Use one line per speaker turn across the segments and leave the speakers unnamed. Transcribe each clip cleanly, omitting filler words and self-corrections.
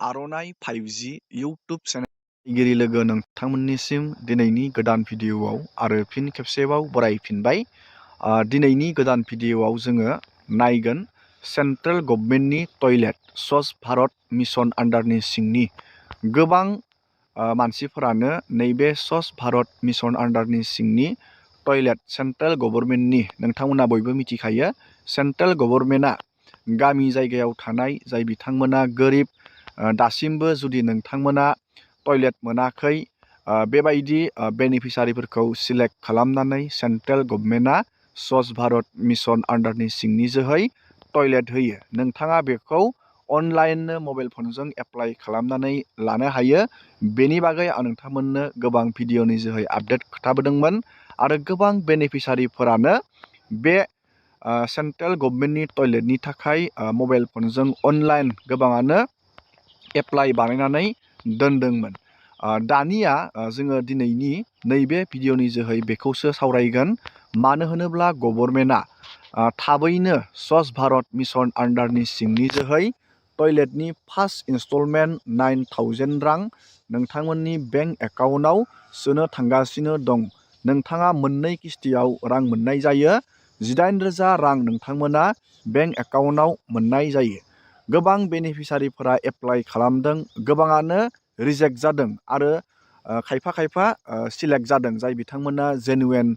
आर'नाइ 5G YouTube चेनेलगिरि लोगो नोंथांमोननिसिम दिनैनि गोदान भिडिअ'आव आरो फिन खेबसेबाव बरायफिनबाय। दिनैनि गोदान भिडिअ'आव जोङो नायगोन सेन्ट्रेल गभर्नमेन्टनि टयलेट स्वच्छ भारत मिशन आन्डारनि सिंनि गोबां मानसिफोरानो नैबे स्वच्छ भारत मिशन आन्डारनि सिंनि टयलेट सेन्ट्रेल गभर्नमेन्टनि नोंथांमोना बयबो मिथिखायो सेन्ट्रेल गभर्नमेन्टआ गामि जायगायाव थानाय जाय बिथांमोना गोरिब दासिमबो जुदि नोंथांमोना टयलेट मोनाखै बेबायदि बेनिफिसारिफोरखौ सिलेक्ट खालामनानै सेन्ट्रेल गभर्नमेन्टआ स्वच्छ भारत मिशन आन्डारनि सिंनि जोहै टयलेट होयो। नोंथाङा बेखौ अनलाइननो मबाइल फनजों एप्लाइ खालामनानै लानो हायो। बेनि बागै आं नोंथांमोननो गोबां भिडिअनि जोहै आपडेट खोन्थाबोदोंमोन आरो गोबां बेनिफिसारिफोरानो बे सेन्ट्रेल गभर्नमेन्टनि टयलेटनि थाखाय मबाइल फनजों अनलाइन गोबाङानो एप्लाइ बानायनानै दोनदोंमोन। दानिया जोङो दिनैनि नैबे भिडिअनि जोहै बेखौसो सावरायगोन। मानो होनोब्ला गभर्नमेन्टआ थाबैनो स्वच्छ भारत मिशन आन्डारनि सिंनि जोहै टयलेटनि फार्स्ट इनस्टलमेन्ट 9,000 रां नोंथांमोननि बेंक एकाउन्टआव सोनो थांगासिनो दं। नोंथाङा मोननै किस्तियाव रां मोननाय जायो। 18,000 रां नोंथांमोना बेंक एकाउन्टआव मोननाय जायो। गोबां बेनिफिसारिफोरा एप्लाइ खालामदों, गोबाङानो रिजेक्ट जादों आरो खायफा सिलेक्ट जादों। जाय बिथांमोना जेनुवेन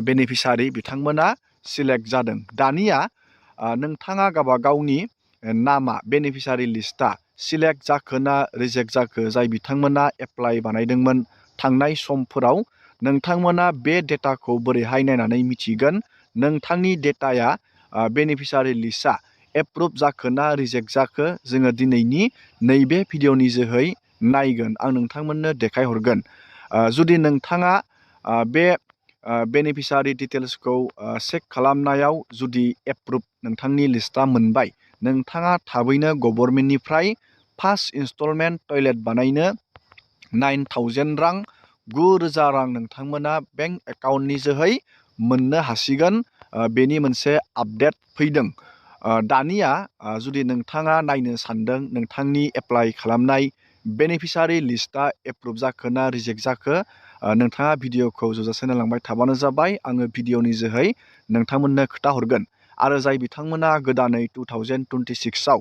बेनिफिसारि बिथांमोना सिलेक्ट जादों। दानिया नोंथाङा गावबा गावनि नामा बेनिफिसारि लिस्टआ सिलेक्ट जाखो ना रिजेक्ट जाखो, जाय बिथांमोना एप्लाइ बानायदोंमोन थांनाय समफोराव नोंथांमोना बे डेटाखौ बोरैहाय नायनानै मिथिगोन नोंथांनि डेटाया बेनिफिसारि लिस्टआ एप्रुभ जाखो ना रिजेक्ट जाखो? जोङो दिनैनि नैबे भिडिअनि जोहै नायगोन। आं नोंथांमोननो देखायहरगोन। जुदि नोंथाङा बे बेनिफिसारि डिटेल्सखौ चेक खालामनायाव जुदि एप्रुभ नोंथांनि लिस्टआ मोनबाय, नोंथाङा थाबैनो गभर्नमेन्टनिफ्राय फार्स्ट इनस्टलमेन्ट टयलेट बानायनो 9,000 रां 9,000 रां नोंथांमोना बेंक एकाउन्टनि जोहै मोननो हासिगोन। बेनि मोनसे आपडेट फैदों। दानिया जुदि नोंथाङा नायनो सानदों नोंथांनि एप्लाइ खालामनाय बेनिफिसारि लिस्टआ एप्रुभ जाखो ना रिजेक्ट जाखो, नोंथाङा भिडिअखौ जोबजासे नायलांबाय थाबानो जाबाय। आङो भिडिअनि जोहै नोंथांमोननो खोन्थाहरगोन। आरो जाय बिथांमोना गोदानै 2026आव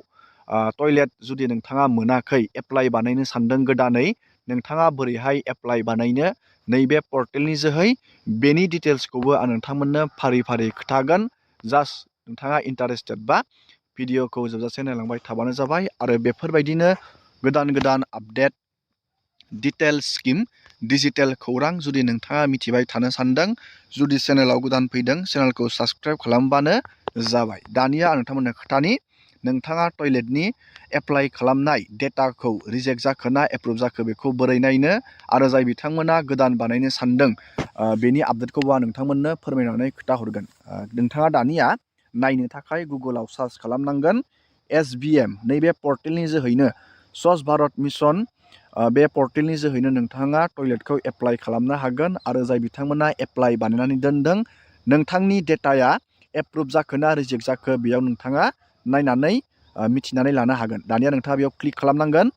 टयलेट जुदि नोंथाङा मोनाखै एप्लाइ बानायनो सानदों गोदानै, नोंथाङा बोरैहाय एप्लाइ बानायनो नैबे पर्टेलनि जोहै बेनि डिटेल्सखौबो आं नोंथांमोननो फारि फारि खोन्थागोन। जास्ट नोंथाङा इन्टारेस्टेड बा भिडिअखौ जोबजासे नायलांबाय थाबानो जाबाय। आरो बेफोरबायदिनो गोदान आपडेट डिटेल स्किम डिजिटेल खौरां जुदि नोंथाङा मिथिबाय थानो सानदों, जुदि चेनेलाव गोदान फैदों चेनेलखौ साबस्क्राइब खालामबानो जाबाय। दानिया आं नोंथांमोननो खोथानि नोंथाङा टयलेटनि एप्लाइ खालामनाय डेटाखौ रिजेक्ट जाखो ना एप्रुभ जाखो बेखौ बोरै नायनो, आरो जाय बिथांमोना गोदान बानायनो सानदों बेनि आपडेटखौबो आं नोंथांमोननो फोरमायनानै खोन्थाहरगोन। नोंथाङा दानिया नायनो थाखाय गुगोलाव सार्च खालामनांगोन SVM। नैबे पर्टेलनि जोहैनो स्वच्छ भारत मिशन बे पर्टेलनि जोहैनो नोंथाङा टयलेटखौ एप्लाइ खालामनो हागोन। आरो जाय बिथांमोना एप्लाइ बानायनानै दोनदों नोंथांनि डेटाया एप्रुभ जाखो ना रिजेक्ट जाखो बेयाव नोंथाङा नायनानै मिथिनानै लानो हागोन। दानिया नोंथाङा बेयाव क्लिक खालामनांगोन।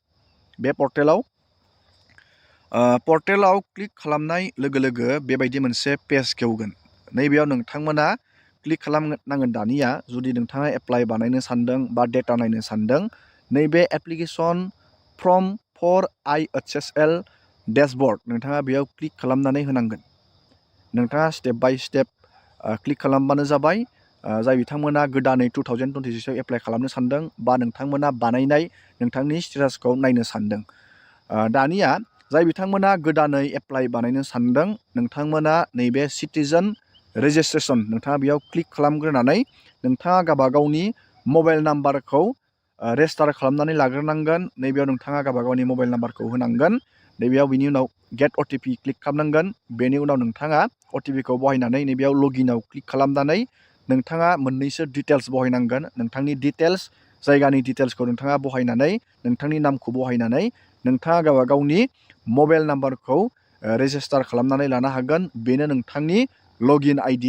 बे पर्टेलाव क्लिक खालामनाय लोगो लोगो बेबायदि मोनसे पेज खेवगोन। नैबेयाव नोंथांमोना क्लिक खालामनांगोन। दानिया जुदि नोंथाङा एप्लाइ बानायनो सानदों बा डेटा नायनो सानदों, नैबे application form for IHSL dashboard नोंथाङा बेयाव क्लिक खालामनानै होनांगोन। नोंथाङा स्टेप बाय स्टेप क्लिक खालामबानो जाबाय। जाय बिथांमोना गोदानै 2026आव एप्लाइ खालामनो सानदों बा नोंथांमोना बानायनाय नोंथांनि स्टेटासखौ नायनो सानदों। दानिया जाय बिथांमोना गोदानै एप्लाइ बानायनो सानदों नोंथांमोना नैबे सिटिजेन रेजिस्ट्रेसन नोंथाङा बेयाव क्लिक खालामग्रोनानै नोंथाङा गावबा गावनि मबाइल नाम्बारखौ रेजिस्टार खालामनानै लाग्रोनांगोन। नैबेयाव नोंथाङा गावबा गावनि मबाइल नाम्बारखौ होनांगोन। नैबेयाव बिनि उनाव गेट OTP क्लिक खालामनांगोन। बेनि उनाव नोंथाङा OTPखौ बहायनानै नैबेयाव लगिनाव क्लिक खालामनानै नोंथाङा मोननैसो डिटेल्स बहायनांगोन। नोंथांनि डिटेल्स जायगानि डिटेल्सखौ नोंथाङा बहायनानै नोंथांनि नामखौ बहायनानै नोंथाङा गावबा गावनि मबाइल नाम्बारखौ रेजिस्टार खालामनानै लानो हागोन। बेनो नोंथांनि लगइन ID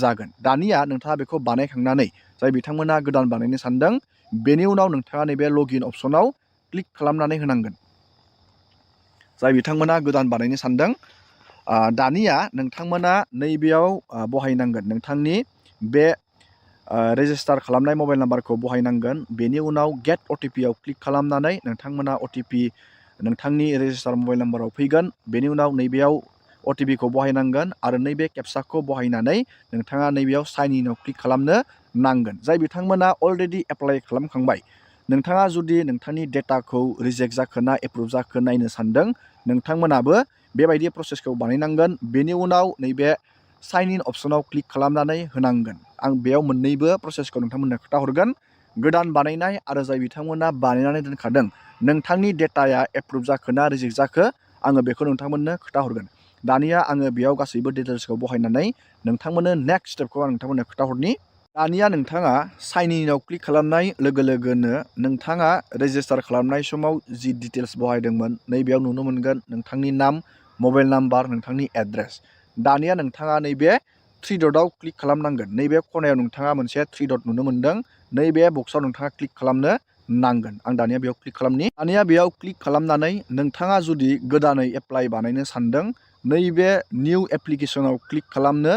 जागोन। दानिया नोंथाङा बेखौ बानायखांनानै जाय बिथांमोना गोदान बानायनो सानदों बेनि उनाव नोंथाङा नैबे लगइन अपसनाव क्लिक खालामनानै होनांगोन। जाय बिथांमोना गोदान बानायनो सानदों दानिया नोंथांमोना नैबेयाव बहायनांगोन नोंथांनि बे रेजिस्टार खालामनाय मबाइल नाम्बारखौ बहायनांगोन। बेनि उनाव गेट OTP आव क्लिक खालामनानै नोंथांमोना OTP नोंथांनि रेजिस्टार मबाइल नाम्बाराव फैगोन। बेनि उनाव नैबेयाव OTP खौ बहायनांगोन आरो नैबे केपसाखौ बहायनानै नोंथाङा नैबेयाव साइन इनआव क्लिक खालामनो नांगोन। जाय बिथांमोना अलरेडि एप्लाइ खालामखांबाय, नोंथाङा जुदि नोंथांनि डेटाखौ रिजेक्ट जाखो ना एप्रुभ जाखो नायनो सानदों, नोंथांमोनाबो बेबायदि प्रसेसखौ बानायनांगोन। बेनि उनाव नैबे साइन इन अपसनाव क्लिक खालामनानै होनांगोन। आं बेयाव मोननैबो प्रसेसखौ नोंथांमोननो खोन्थाहरगोन। गोदान बानायनाय आरो जाय बिथांमोना बानायनानै दोनखादों, नोंथांनि डेटाया एप्रुभ जाखो ना रिजेक्ट जाखो आङो बेखौ नोंथांमोननो खोन्थाहरगोन। दानिया आङो बेयाव गासैबो डिटेल्सखौ बहायनानै नोंथांमोननो नेक्स्ट स्टेपखौ आं नोंथांमोननो खोन्थाहरनि। दानिया नोंथाङा साइन इनआव क्लिक खालामनाय लोगो लोगोनो नोंथाङा रेजिस्टार खालामनाय समाव जि डिटेल्स बहायदोंमोन नैबेयाव नुनो मोनगोन नोंथांनि नाम, मबाइल नाम्बार, नोंथांनि एड्रेस। दानिया नोंथाङा नैबे थ्रि डटआव क्लिक खालामनांगोन। नैबे खनायाव नोंथाङा मोनसे थ्रि डट नुनो मोनदों। नैबे बक्सआव नोंथाङा क्लिक खालामनो नांगोन। आं दानिया बेयाव क्लिक खालामनि। दानिया बेयाव क्लिक खालामनानै नोंथाङा जुदि गोदानै एप्लाइ बानायनो सानदों, नैबे निउ एप्लिकेसनाव क्लिक खालामनो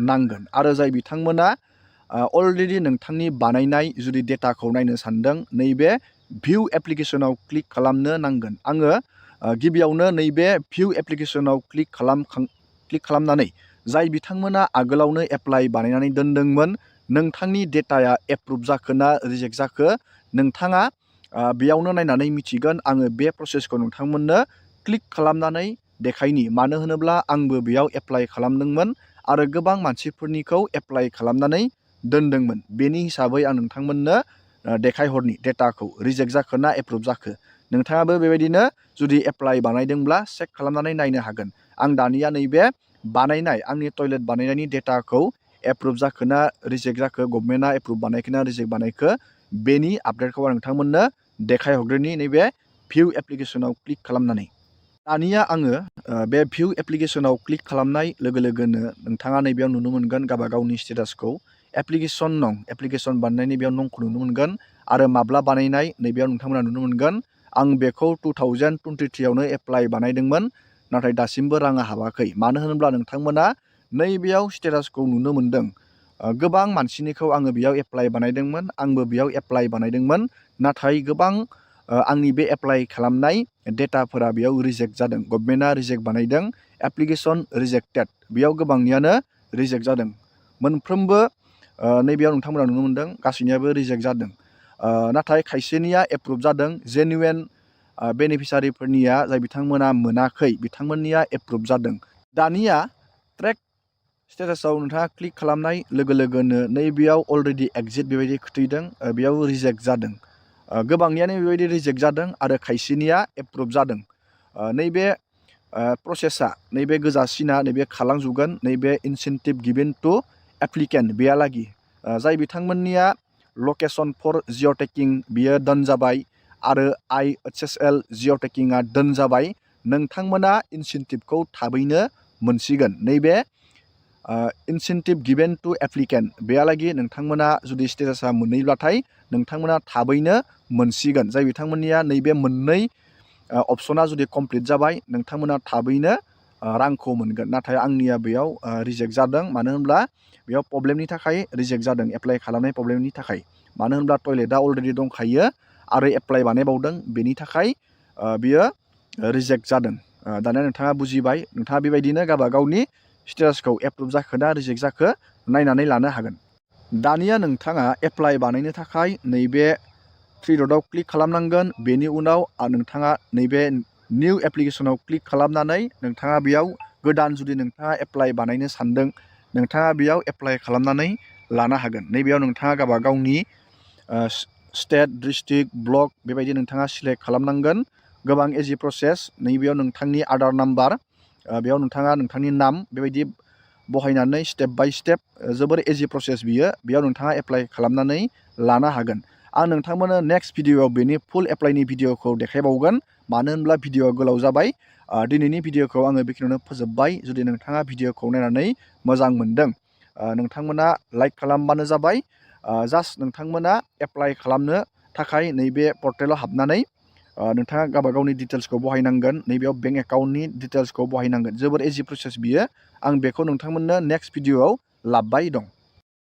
नांगोन। आरो जाय बिथांमोना अलरेडि नोंथांनि बानायनाय जुदि डेटाखौ नायनो सानदों, नैबे भिउ एप्लिकेसनाव क्लिक खालामनो नांगोन। आङो गिबियावनो नैबे भिउ एप्लिकेसनाव क्लिक खालामनानै जाय बिथांमोना आगोलावनो एप्लाइ बानायनानै दोनदोंमोन, नोंथांनि डेटाया एप्रुभ जाखो ना रिजेक्ट जाखो नोंथाङा बेयावनो नायनानै मिथिगोन। आङो बे प्रसेसखौ नोंथांमोननो क्लिक खालामनानै देखायनि। मानो होनोब्ला आंबो बेयाव एप्लाइ खालामदोंमोन आरो गोबां मानसिफोरनिखौ एप्लाइ खालामनानै दोनदोंमोन। बेनि हिसाबै आं नोंथांमोननो देखायहरनि डेटाखौ रिजेक्ट जाखो ना एप्रुभ जाखो। नोंथाङाबो बेबायदिनो जुदि एप्लाइ बानायदोंब्ला चेक खालामनानै नायनो हागोन। आं दानिया नैबे बानायनाय आंनि टयलेट बानायनायनि डेटाखौ एप्रुभ जाखो ना रिजेक्ट जाखो, गभर्नमेन्टआ एप्रुभ बानायखो ना रिजेक्ट बानायखो, बेनि आपडेटखौ आं नोंथांमोननो देखायहरग्रोनि नैबे भिउ एप्लिकेसनाव क्लिक खालामनानै। दानिया आङो बे भिउ एप्लिकेसनाव क्लिक खालामनाय लोगो लोगोनो नोंथाङा नैबेयाव नुनो मोनगोन गावबा गावनि स्टेटासखौ। एप्लिकेसन नं, एप्लिकेसन बानायनायनि बेयाव नंखौ नुनो मोनगोन आरो माब्ला बानायनाय नैबेयाव नोंथांमोना नुनो मोनगोन। आं बेखौ 2023 आवनो एप्लाइ बानायदोंमोन, नाथाय दासिमबो राङा हाबाखै। मानो होनोब्ला नोंथांमोना नैबेयाव स्टेटासखौ नुनो मोनदों। गोबां मानसिनिखौ आङो बेयाव एप्लाइ बानायदोंमोन, आंबो बेयाव एप्लाइ बानायदोंमोन, नाथाय गोबां आंनि बे एप्लाइ खालामनाय डेटाफोरा बेयाव रिजेक्ट जादों। गभर्नमेन्टआ रिजेक्ट बानायदों, एप्लिकेसन रिजेक्टेड, बेयाव गोबांनियानो रिजेक्ट जादों। मोनफ्रोमबो नैबेयाव नोंथांमोना नुनो मोनदों गासैनियाबो रिजेक्ट जादों। नाथाय खायसेनिया एप्रुभ जादों। जेनुवेन बेनिफिसारिफोरनिया जाय बिथांमोना मोनाखै बिथांमोननिया एप्रुभ जादों। दानिया ट्रेक स्टेटासाव नोंथाङा क्लिक खालामनाय लोगो लोगोनो नैबेयाव अलरेडि एग्जिट बेबायदि खोथैदों, बेयाव रिजेक्ट जादों। गोबांनियानो बेबायदि रिजेक्ट जादों आरो खायसेनिया एप्रुभ जादों। नैबे प्रसेसा नैबे गोजासिना नैबे खालांजुगोन। नैबे इनसेन्टिभ गिभेन टु एप्लिकेन्ट बेयालागि जाय बिथांमोननिया लकेसन फर जिअ'टेकिं बियो डान जाबाय आरो IHSL जिअ'टेकिंआ डान जाबाय, नोंथांमोना इनसेन्टिभखौ थाबैनो मोनसिगोन। नैबे इनसेन्टिभ गिभेन टु एप्लिकेन्ट बेयालागि नोंथांमोना जुदि स्टेटासा मोनैब्लाथाय नोंथांमोना थाबैनो मोनसिगोन। जाय बिथांमोननिया नैबे मोननै अपसना जुदि कमप्लिट जाबाय, नोंथांमोना थाबैनो रांखौ मोनगोन। नाथाय आंनिया बेयाव रिजेक्ट जादों। मानो होनब्ला बेयाव प्रब्लेमनि थाखाय रिजेक्ट जादों, एप्लाइ खालामनाय प्रब्लेमनि थाखाय। मानो होनब्ला टयलेटआ अलरेडि दंखायो आरो एप्लाइ बानायबावदों, बेनि थाखाय बियो रिजेक्ट जादों। दानिया नोंथाङा बुजिबाय। नोंथाङा बेबायदिनो गावबा गावनि स्टेटासखौ एप्रुभ जाखो ना रिजेक्ट जाखो नायनानै लानो हागोन। दानिया नोंथाङा एप्लाइ बानायनो थाखाय नैबे थ्रि डटआव क्लिक खालामनांगोन। बेनि उनाव नोंथाङा नैबे निउ एप्लिकेसनाव क्लिक खालामनानै नोंथाङा बेयाव गोदान जुदि नोंथाङा एप्लाइ बानायनो सानदों, नोंथाङा बेयाव एप्लाइ खालामनानै लानो हागोन। नैबेयाव नोंथाङा गावबा गावनि स्टेट, डिस्ट्रिक्ट, ब्लक बेबायदि नोंथाङा सिलेक्ट खालामनांगोन। गोबां इजि प्रसेस। नैबेयाव नोंथांनि आधार नाम्बार, बेयाव नोंथाङा नोंथांनि नाम बेबायदि बहायनानै स्टेप बाय स्टेप जोबोर इजि प्रसेस बियो। बेयाव नोंथाङा एप्लाइ खालामनानै लानो हागोन। आं नोंथांमोननो नेक्स्ट भिडिअआव बेनि फुल एप्लाइनि भिडिअखौ देखायबावगोन। मानो होनब्ला भिडिअआ गोलाव जाबाय। दिनैनि भिडिअखौ आङो बेखिनियावनो फोजोबबाय। जुदि नोंथाङा भिडिअखौ नायनानै मोजां मोनदों, नोंथांमोना लाइक खालामबानो जाबाय। जास्ट नोंथांमोना एप्लाइ खालामनो थाखाय नैबे पर्टेलाव हाबनानै नोंथाङा गावबा गावनि डिटेल्सखौ बहायनांगोन, नैबेयाव बेंक एकाउन्टनि डिटेल्सखौ बहायनांगोन। जोबोर इजि प्रसेस बियो। आं बेखौ नोंथांमोननो नेक्स्ट भिडिअ'आव लाबोबाय दं।